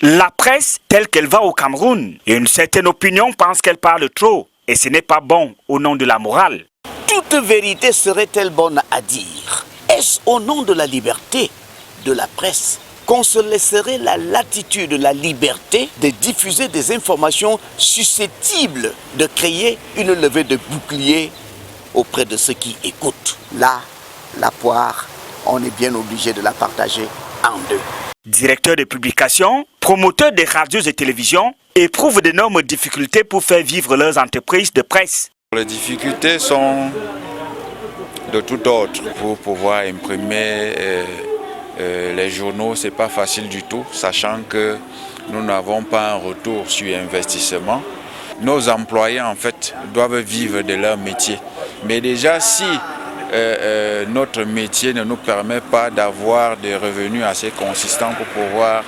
La presse telle qu'elle va au Cameroun, et une certaine opinion pense qu'elle parle trop, et ce n'est pas bon au nom de la morale. Toute vérité serait-elle bonne à dire? Est-ce au nom de la liberté de la presse qu'on se laisserait la latitude, la liberté de diffuser des informations susceptibles de créer une levée de bouclier auprès de ceux qui écoutent? Là, la poire, on est bien obligé de la partager en deux. Directeurs de publication, promoteurs des radios et télévisions éprouvent d'énormes difficultés pour faire vivre leurs entreprises de presse. Les difficultés sont de tout ordre. Pour pouvoir imprimer les journaux, ce n'est pas facile du tout, sachant que nous n'avons pas un retour sur investissement. Nos employés, en fait, doivent vivre de leur métier. Mais déjà, si notre métier ne nous permet pas d'avoir des revenus assez consistants pour pouvoir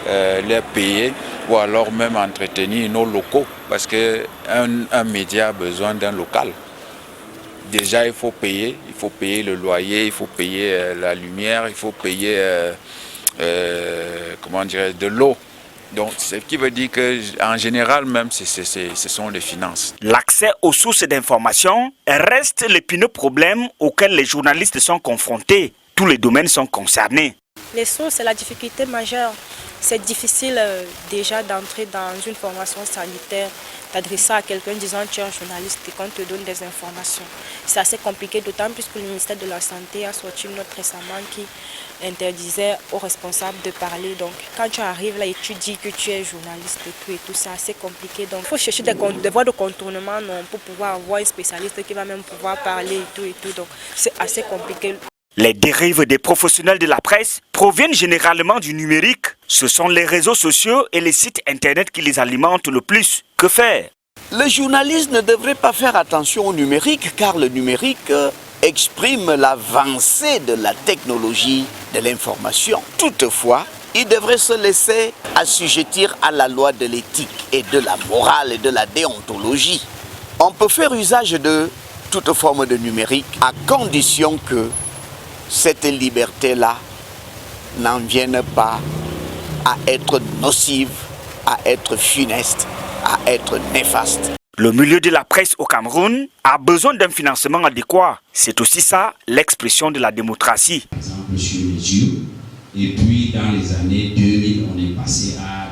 les payer ou alors même entretenir nos locaux, parce qu'un média a besoin d'un local. Déjà, il faut payer le loyer, il faut payer la lumière, il faut payer de l'eau. Donc, ce qui veut dire qu'en général, même, ce sont les finances. L'accès aux sources d'information reste l'épineux problème auquel les journalistes sont confrontés. Tous les domaines sont concernés. Les sources, c'est la difficulté majeure. C'est difficile déjà d'entrer dans une formation sanitaire, t'adresser à quelqu'un disant tu es un journaliste et qu'on te donne des informations. C'est assez compliqué, d'autant plus que le ministère de la Santé a sorti une note récemment qui interdisait aux responsables de parler. Donc quand tu arrives là et tu dis que tu es journaliste et tout, c'est assez compliqué. Donc il faut chercher des voies de contournement pour pouvoir avoir un spécialiste qui va même pouvoir parler et tout. Donc c'est assez compliqué. Les dérives des professionnels de la presse proviennent généralement du numérique. Ce sont les réseaux sociaux et les sites internet qui les alimentent le plus. Que faire? Le journaliste ne devrait pas faire attention au numérique car le numérique exprime l'avancée de la technologie de l'information. Toutefois, il devrait se laisser assujettir à la loi de l'éthique et de la morale et de la déontologie. On peut faire usage de toute forme de numérique à condition que cette liberté-là n'en vienne pas à être nocive, à être funeste, à être néfaste. Le milieu de la presse au Cameroun a besoin d'un financement adéquat. C'est aussi ça l'expression de la démocratie. Par exemple, sur les yeux, et puis dans les années 2000, on est passé à